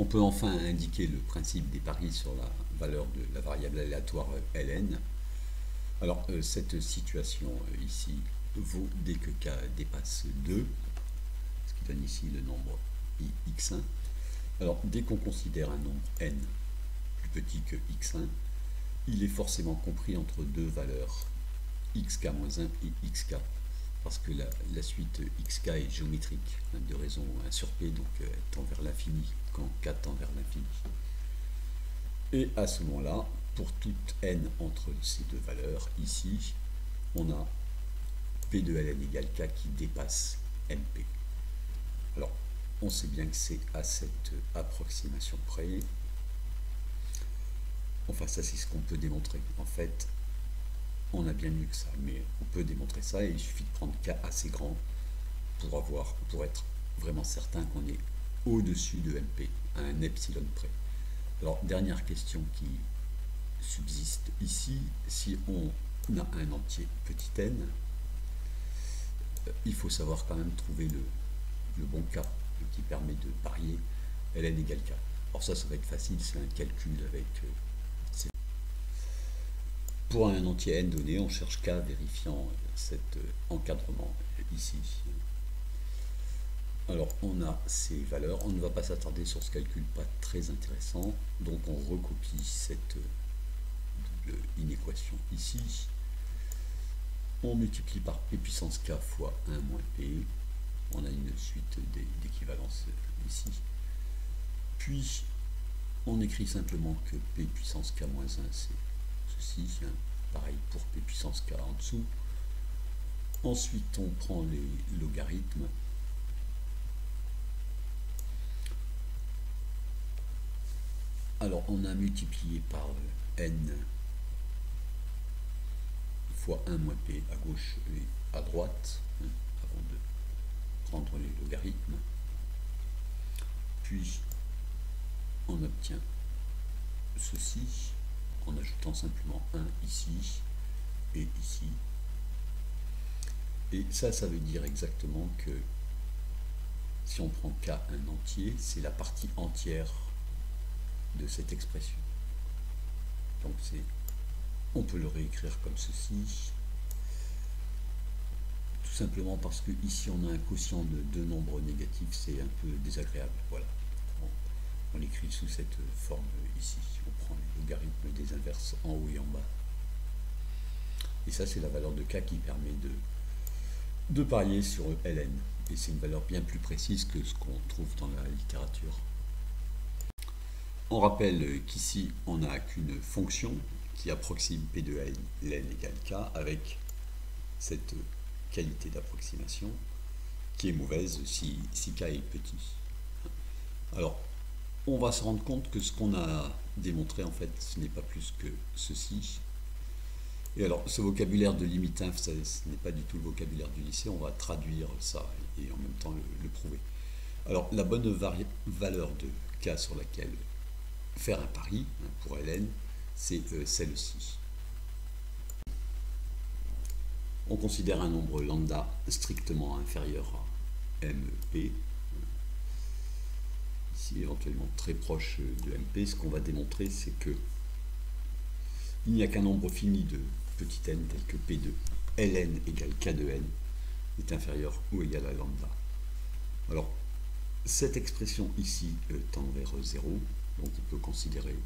On peut enfin indiquer le principe des paris sur la valeur de la variable aléatoire ln. Alors, cette situation ici vaut dès que k dépasse 2, ce qui donne ici le nombre x1. Alors, dès qu'on considère un nombre n plus petit que x1, il est forcément compris entre deux valeurs xk-1 et xk, parce que la suite xk est géométrique, de raison 1 sur p, donc elle tend vers l'infini quand k tend vers l'infini. Et à ce moment-là, pour toute n entre ces deux valeurs, ici, on a p de ln égale k qui dépasse np. Alors, on sait bien que c'est à cette approximation près. Enfin, ça, c'est ce qu'on peut démontrer. En fait, on a bien mieux que ça, mais on peut démontrer ça, et il suffit de prendre k assez grand pour être vraiment certain qu'on est au-dessus de np, à un epsilon près. Alors, dernière question qui subsiste ici, si on a un entier petit n, il faut savoir quand même trouver le bon cas qui permet de parier ln égale k. Alors ça va être facile, c'est un calcul avec... Pour un entier n donné, on cherche k vérifiant cet encadrement ici. Alors on a ces valeurs, on ne va pas s'attarder sur ce calcul pas très intéressant, donc on recopie cette double inéquation ici. On multiplie par p puissance k fois 1 moins p. On a une suite d'équivalence ici. Puis, on écrit simplement que p puissance k moins 1, c'est ceci. Pareil pour p puissance k en dessous. Ensuite, on prend les logarithmes. Alors, on a multiplié par n fois 1 moins p à gauche et à droite, avant de prendre les logarithmes. Puis, on obtient ceci en ajoutant simplement 1 ici et ici. Et ça veut dire exactement que si on prend k un entier, c'est la partie entière de cette expression. Donc on peut le réécrire comme ceci, tout simplement parce que ici on a un quotient de deux nombres négatifs, c'est un peu désagréable. Voilà, on l'écrit sous cette forme ici. On prend les logarithmes des inverses en haut et en bas. Et ça, c'est la valeur de k qui permet de parier sur ln. Et c'est une valeur bien plus précise que ce qu'on trouve dans la littérature. On rappelle qu'ici, on n'a qu'une fonction qui approxime p de ln égale k avec cette qualité d'approximation qui est mauvaise si k est petit. Alors, on va se rendre compte que ce qu'on a démontré, en fait, ce n'est pas plus que ceci. Et alors, ce vocabulaire de limite inf, ce n'est pas du tout le vocabulaire du lycée, on va traduire ça et en même temps le prouver. Alors, la bonne valeur de k sur laquelle faire un pari, pour ln, c'est celle-ci. On considère un nombre lambda strictement inférieur à mp, ici éventuellement très proche de mp. Ce qu'on va démontrer, c'est que il n'y a qu'un nombre fini de petit n tel que p de ln égale k de n est inférieur ou égal à lambda. Alors, cette expression ici tend vers 0, donc on peut considérer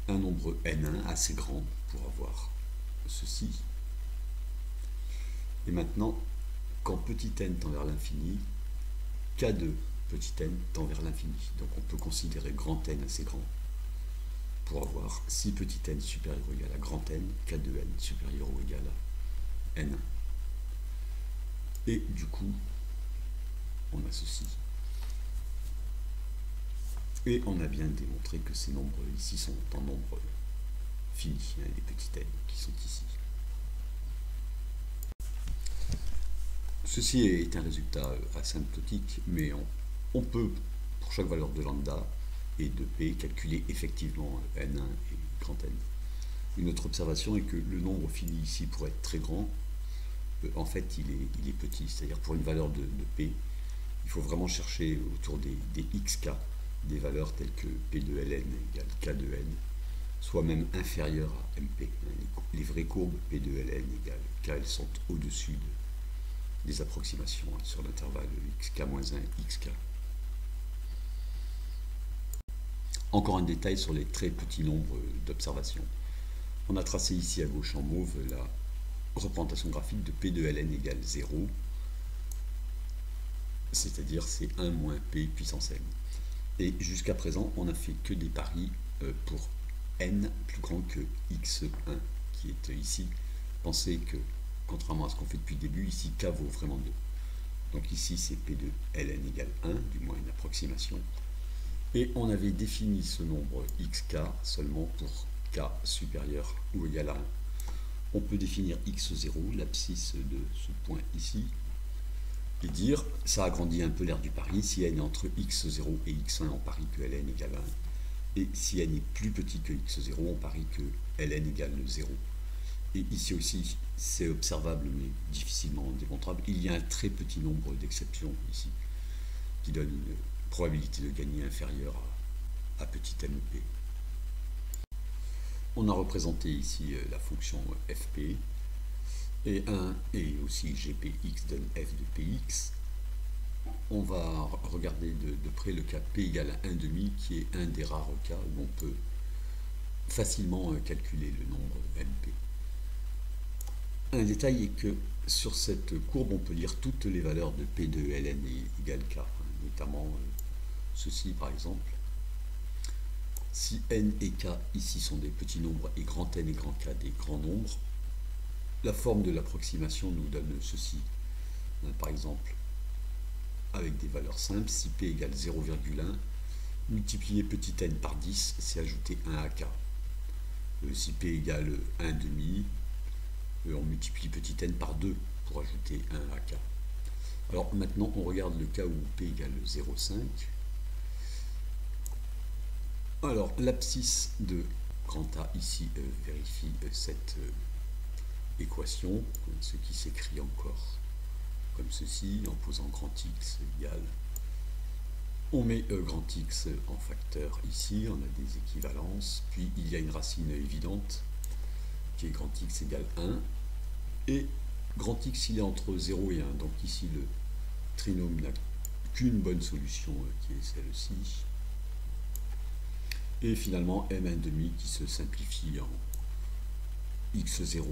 un nombre n1 assez grand pour avoir ceci. Et maintenant, quand petit n tend vers l'infini, k de petit n tend vers l'infini. Donc on peut considérer grand n assez grand pour avoir si petit n supérieur ou égal à grand n, k de n supérieur ou égal à n1. Et du coup, on a ceci. Et on a bien démontré que ces nombres ici sont en nombre fini, les petits n qui sont ici. Ceci est un résultat asymptotique, mais on peut, pour chaque valeur de lambda et de p, calculer effectivement n1 et grand n. Une autre observation est que le nombre fini ici, pour être très grand, en fait il est petit, c'est-à-dire pour une valeur de p, il faut vraiment chercher autour des xk des valeurs telles que P de Ln égale K de N, soit même inférieures à MP. Les vraies courbes P de Ln égale K, elles sont au-dessus des approximations sur l'intervalle xk-1 et xk. Encore un détail sur les très petits nombres d'observations. On a tracé ici à gauche en mauve la représentation graphique de P de Ln égale 0, c'est-à-dire c'est 1 moins P puissance n. Et jusqu'à présent, on n'a fait que des paris pour n plus grand que x1, qui est ici. Pensez que, contrairement à ce qu'on fait depuis le début, ici k vaut vraiment 2. Donc ici, c'est P de Ln égale 1, du moins une approximation. Et on avait défini ce nombre xk seulement pour k supérieur ou égal à 1. On peut définir x0, l'abscisse de ce point ici, et dire, ça agrandit un peu l'aire du pari, si n est entre x0 et x1, on parie que Ln égale 1. Et si n est plus petit que x0, on parie que Ln égale 0. Et ici aussi, c'est observable mais difficilement démontrable. Il y a un très petit nombre d'exceptions ici, qui donne une probabilité de gagner inférieure à petit mp. On a représenté ici la fonction fp, et aussi gpx donne f de px. On va regarder de près le cas p égale à 1,5, qui est un des rares cas où on peut facilement calculer le nombre mp. Un détail est que sur cette courbe, on peut lire toutes les valeurs de p de ln égale k, notamment ceci par exemple. Si n et k ici sont des petits nombres et grand N et grand K des grands nombres, la forme de l'approximation nous donne ceci. Par exemple, avec des valeurs simples, si p égale 0,1, multiplier petit n par 10, c'est ajouter 1 à k. Si p égale 1,5, on multiplie petit n par 2 pour ajouter 1 à k. Alors maintenant, on regarde le cas où p égale 0,5. Alors, l'abscisse de grand A ici vérifie cette équation, ce qui s'écrit encore comme ceci, en posant grand X égale. On met grand X en facteur ici, on a des équivalences, puis il y a une racine évidente, qui est grand X égale 1, et grand X il est entre 0 et 1, donc ici le trinôme n'a qu'une bonne solution, qui est celle-ci. Et finalement, m1,5 qui se simplifie en x0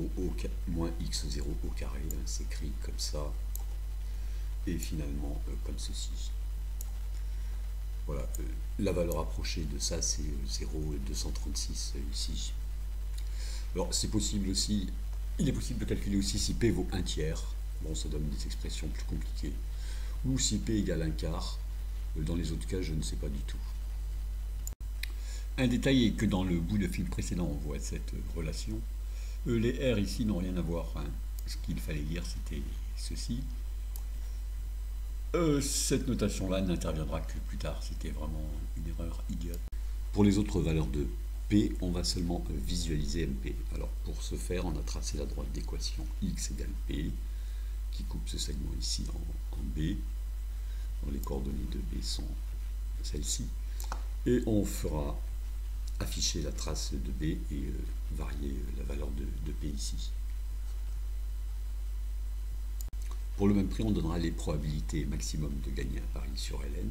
moins x0 au carré, s'écrit comme ça, et finalement comme ceci. Voilà, la valeur approchée de ça, c'est 0,236 ici. Alors, c'est possible aussi, il est possible de calculer aussi si p vaut 1 tiers, bon, ça donne des expressions plus compliquées, ou si p égale 1 quart, dans les autres cas, je ne sais pas du tout. Un détail est que dans le bout de fil précédent, on voit cette relation. Les R ici n'ont rien à voir. Ce qu'il fallait lire, c'était ceci. Cette notation-là n'interviendra que plus tard. C'était vraiment une erreur idiote. Pour les autres valeurs de P, on va seulement visualiser MP. Alors, pour ce faire, on a tracé la droite d'équation X égale P, qui coupe ce segment ici en B. Donc, les coordonnées de B sont celles-ci. Et on fera afficher la trace de B et varier la valeur de P ici. Pour le même prix, on donnera les probabilités maximum de gagner un pari sur Ln.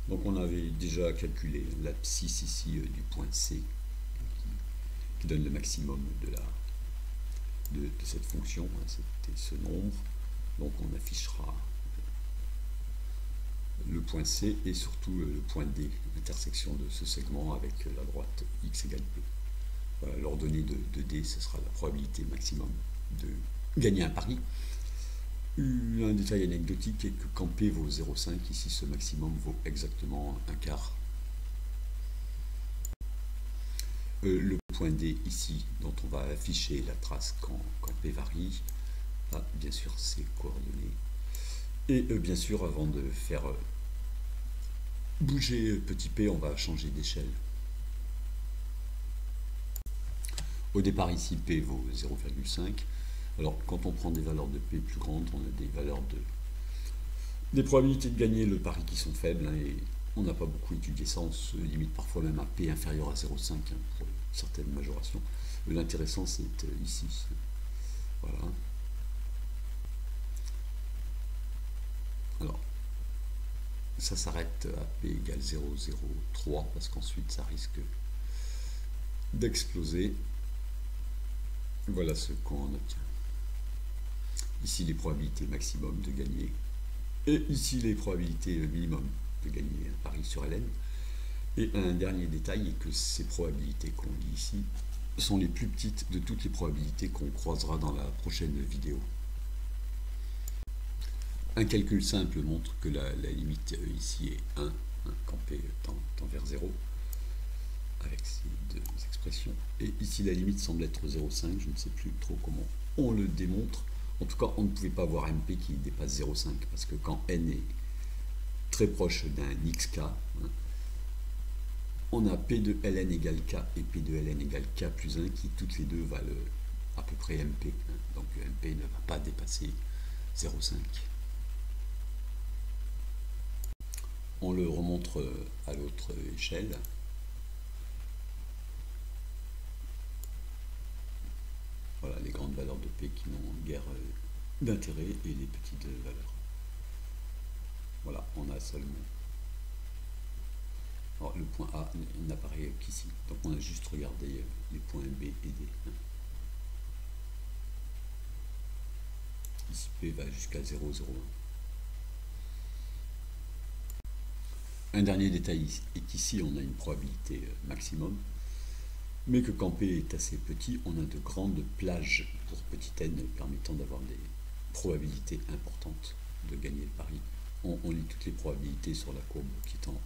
Donc on avait déjà calculé l'abscisse ici du point C, qui donne le maximum de cette fonction, c'était ce nombre. Donc on affichera le point C et surtout le point D, l'intersection de ce segment avec la droite x égale P. Voilà, l'ordonnée de D, ce sera la probabilité maximum de gagner un pari. Un détail anecdotique est que quand P vaut 0,5, ici ce maximum vaut exactement un quart. Le point D ici, dont on va afficher la trace quand P varie, a bien sûr ses coordonnées. Et bien sûr, avant de faire bouger petit p, on va changer d'échelle. Au départ, ici, p vaut 0,5. Alors, quand on prend des valeurs de p plus grandes, on a des valeurs des probabilités de gagner le pari qui sont faibles, et On n'a pas beaucoup étudié ça, on se limite parfois même à P inférieur à 0,5 pour certaines majorations. L'intéressant c'est ici. Voilà. Alors, ça s'arrête à P égale 0,03 parce qu'ensuite ça risque d'exploser. Voilà ce qu'on obtient. Ici les probabilités maximum de gagner et ici les probabilités minimum de gagner un pari sur Ln. Et un dernier détail est que ces probabilités qu'on lit ici sont les plus petites de toutes les probabilités qu'on croisera dans la prochaine vidéo. Un calcul simple montre que la limite ici est 1, quand P tend vers 0, avec ces deux expressions. Et ici la limite semble être 0,5, je ne sais plus trop comment on le démontre. En tout cas, on ne pouvait pas avoir MP qui dépasse 0,5, parce que quand n est très proche d'un xk, on a P de ln égale k et P de ln égale k plus 1 qui toutes les deux valent à peu près MP. Donc MP ne va pas dépasser 0,5. On le remontre à l'autre échelle. Voilà les grandes valeurs de P qui n'ont guère d'intérêt et les petites valeurs. Voilà, on a seulement... Alors, le point A n'apparaît qu'ici. Donc on a juste regardé les points B et D. Ici P va jusqu'à 0,01. Un dernier détail est qu'ici on a une probabilité maximum, mais que quand P est assez petit, on a de grandes plages pour petit n permettant d'avoir des probabilités importantes de gagner le pari. On lit toutes les probabilités sur la courbe qui est en